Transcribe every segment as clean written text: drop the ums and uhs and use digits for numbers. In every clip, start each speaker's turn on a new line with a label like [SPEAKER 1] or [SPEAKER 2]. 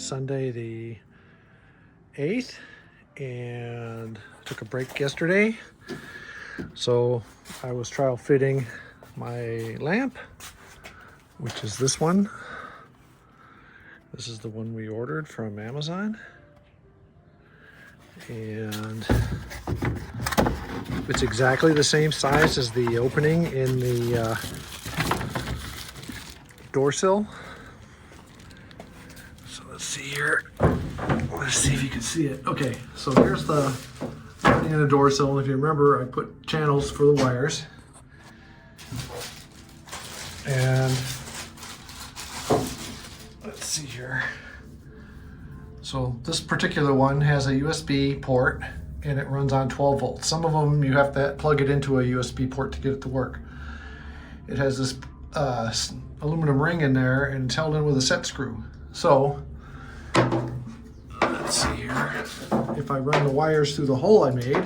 [SPEAKER 1] Sunday the 8th, and took a break yesterday. So I was trial fitting my lamp, which is this one. This is the one we ordered from Amazon. And it's exactly the same size as the opening in the door sill. So let's see here. Let's see if you can see it. Okay, so here's the opening in the door sill. If you remember, I put channels for the wires. And let's see here. So this particular one has a USB port and it runs on 12 volts. Some of them you have to plug it into a USB port to get it to work. It has this aluminum ring in there and it's held in with a set screw. So let's see here. If I run the wires through the hole I made,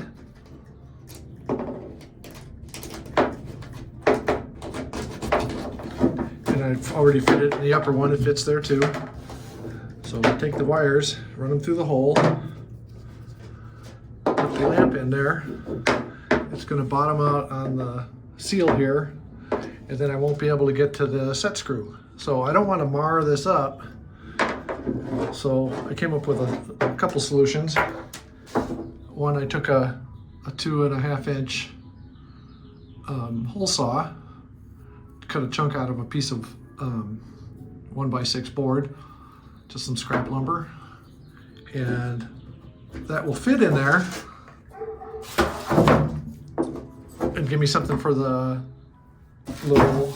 [SPEAKER 1] and I've already fitted the upper one, it fits there too. So we take the wires, run them through the hole, put the lamp in there. It's going to bottom out on the seal here, and then I won't be able to get to the set screw. So I don't want to mar this up. So I came up with a couple solutions. One, I took a 2.5 inch hole saw, cut a chunk out of a piece of 1x6 board, just some scrap lumber, and that will fit in there and give me something for the little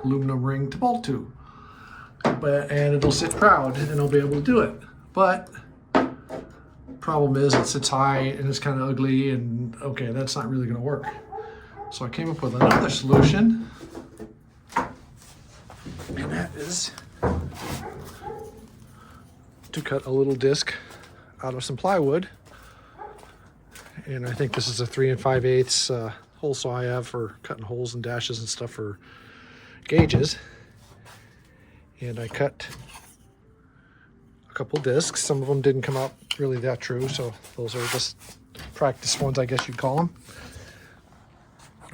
[SPEAKER 1] aluminum ring to bolt to. And it'll sit proud and I'll be able to do it. But problem is it sits high and it's kind of ugly, and okay, that's not really going to work. So I came up with another solution, and that is to cut a little disc out of some plywood. And I think this is a 3 5/8 hole saw I have for cutting holes and dashes and stuff for gauges. And I cut a couple discs. Some of them didn't come out really that true, so those are just practice ones, I guess you'd call them.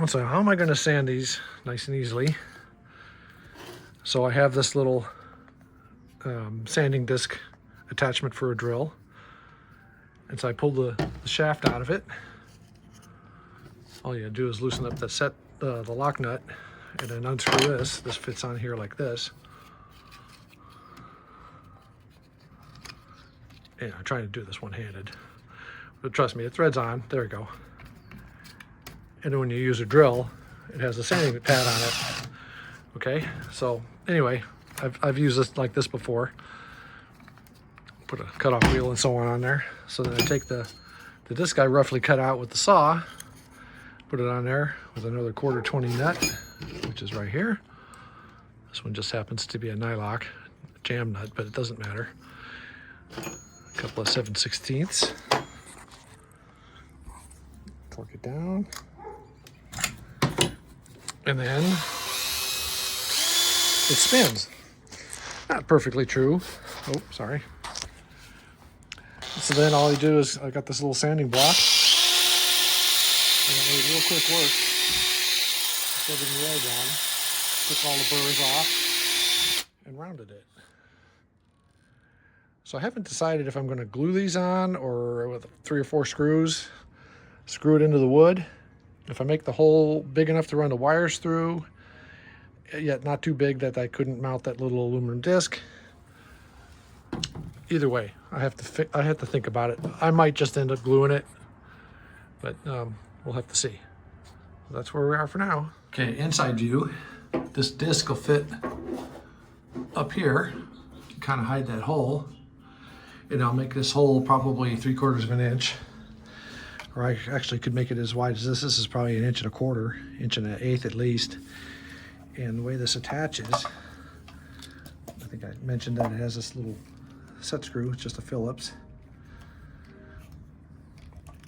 [SPEAKER 1] So how am I going to sand these nice and easily? So I have this little sanding disc attachment for a drill, and so I pulled the shaft out of it. All you do is loosen up the lock nut and then unscrew this. This fits on here like this. Yeah, I'm trying to do this one-handed, but trust me, it threads on. There we go. And then when you use a drill, it has a sanding pad on it. Okay, so anyway, I've used this like this before. Put a cutoff wheel and so on there. So then I take the disc I roughly cut out with the saw, put it on there with another 1/4 nut, which is right here. This one just happens to be a nylock jam nut, but it doesn't matter. A couple of 7/16. Torque it down. And then it spins. Not perfectly true. Oh, sorry. So then all you do is, I got this little sanding block, and it made real quick work. Putting the edge on, took all the burrs off, and rounded it. So I haven't decided if I'm going to glue these on or with 3 or 4 screws, screw it into the wood. If I make the hole big enough to run the wires through, yet not too big that I couldn't mount that little aluminum disc. Either way, I have to think about it. I might just end up gluing it, but we'll have to see. That's where we are for now. Okay, inside view. This disc will fit up here, kind of hide that hole, and I'll make this hole probably 3/4 of an inch, or I actually could make it as wide as this. This is probably 1 1/4 inch, 1 1/8 at least. And the way this attaches, I think I mentioned that it has this little set screw. It's just a Phillips.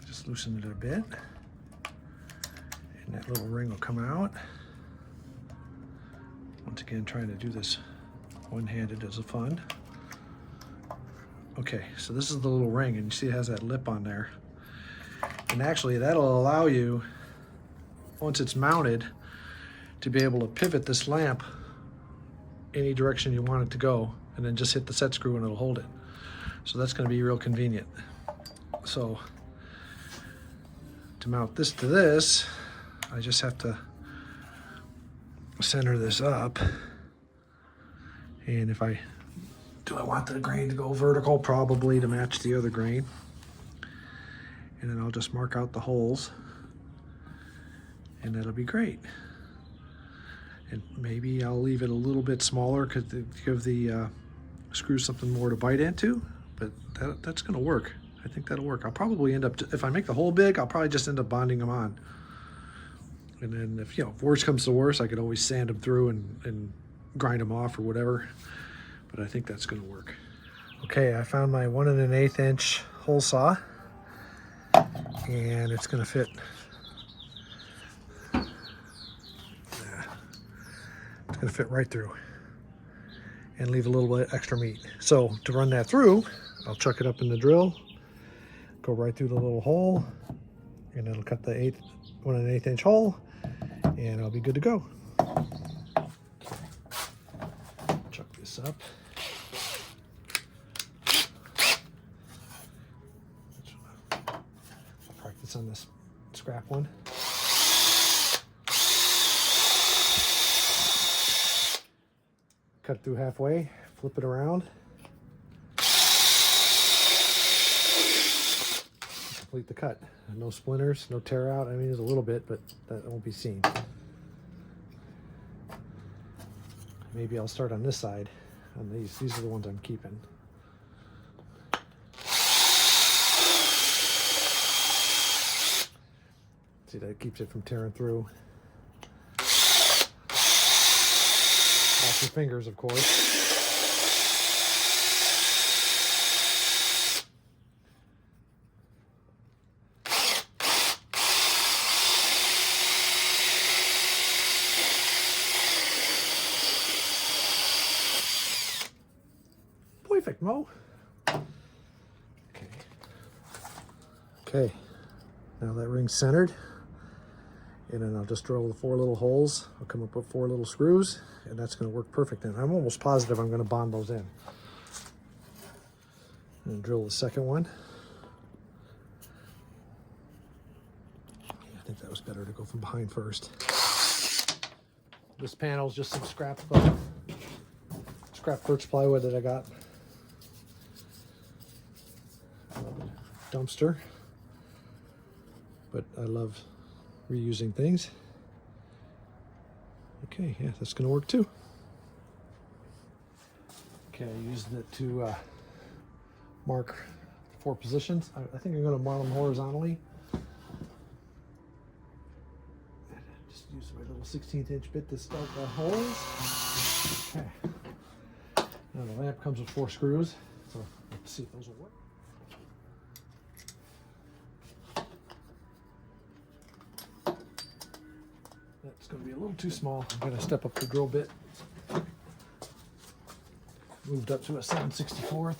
[SPEAKER 1] Just loosen it a bit, and that little ring will come out. Once again, trying to do this one-handed as a fun. Okay, so this is the little ring, and you see it has that lip on there. And actually that'll allow you, once it's mounted, to be able to pivot this lamp any direction you want it to go, and then just hit the set screw and it'll hold it. So that's going to be real convenient. So to mount this to this, I just have to center this up. And if I want the grain to go vertical? Probably, to match the other grain. And then I'll just mark out the holes, and that'll be great. And maybe I'll leave it a little bit smaller to give the screw something more to bite into, but that's gonna work. I think that'll work. I'll probably end up, if I make the hole big, I'll probably just end up bonding them on. And then if, if worse comes to worse, I could always sand them through and grind them off or whatever. But I think that's gonna work. Okay, I found my 1 1/8 inch hole saw, and it's gonna fit. It's gonna fit right through and leave a little bit extra meat. So to run that through, I'll chuck it up in the drill, go right through the little hole, and it'll cut the 1 1/8 inch hole, and I'll be good to go. Chuck this up. I'll practice on this scrap one. Cut it through halfway, flip it around. Complete the cut. No splinters, no tear out. I mean, there's a little bit, but that won't be seen. Maybe I'll start on this side. On these are the ones I'm keeping. See, that keeps it from tearing through. Wash your fingers, of course. Perfect, Mo. Okay. Now that ring's centered. And then I'll just drill the 4 little holes. I'll come up with 4 little screws, and that's going to work perfect. And I'm almost positive I'm going to bond those in. And drill the second one. I think that was better to go from behind first. This panel is just some scrap birch plywood that I got. Dumpster. But I love reusing things. Okay, yeah, that's gonna work too. Okay, I used it to mark 4 positions. I think I'm gonna mount them horizontally. Just use my little 16th inch bit to start the holes. Okay. Now the lamp comes with 4 screws, so let's see if those will work. That's going to be a little too small. I'm going to step up the drill bit. Moved up to a 7/64.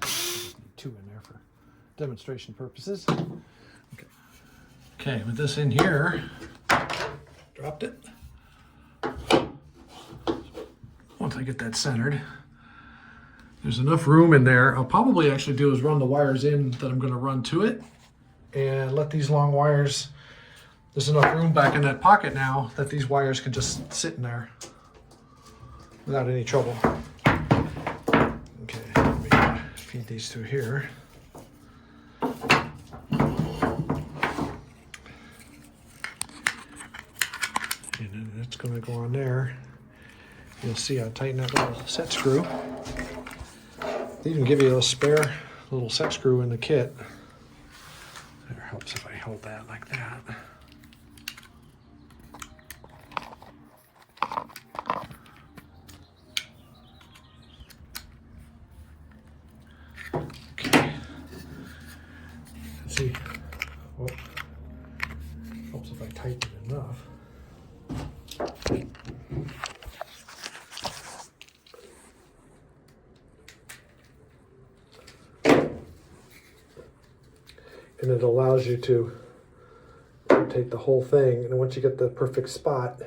[SPEAKER 1] Just need 2 in there for demonstration purposes. Okay. Okay, with this in here, dropped it. Once I get that centered, there's enough room in there. I'll probably actually do is run the wires in that I'm going to run to it, and let these long wires. There's enough room back in that pocket now that these wires can just sit in there without any trouble. Okay, let me feed these through here. And then that's going to go on there. You'll see I tighten that little set screw. They even give you a spare little set screw in the kit. It helps if I hold that like that. See, well, helps if I tighten it enough. and it allows you to rotate the whole thing. And once you get the perfect spot,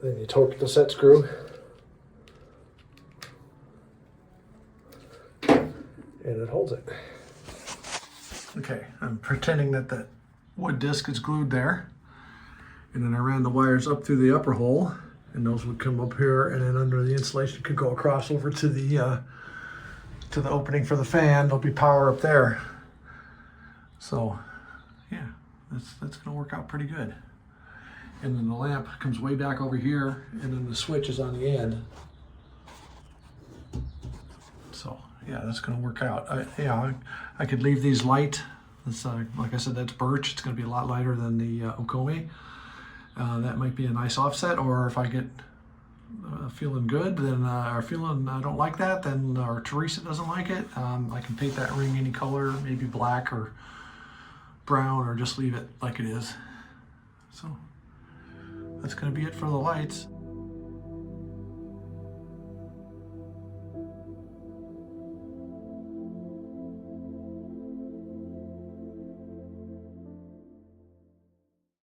[SPEAKER 1] then you torque the set screw, and it holds it. Okay, I'm pretending that the wood disc is glued there, and then I ran the wires up through the upper hole, and those would come up here, and then under the insulation could go across over to the opening for the fan. There'll be power up there. So yeah, that's gonna work out pretty good. And then the lamp comes way back over here, and then the switch is on the end. So yeah, that's gonna work out. I could leave these light. It's like I said, that's birch. It's gonna be a lot lighter than the Okome. That might be a nice offset, or if I get feeling good, then or feeling I don't like that, then or Teresa doesn't like it, I can paint that ring any color, maybe black or brown, or just leave it like it is. So that's gonna be it for the lights.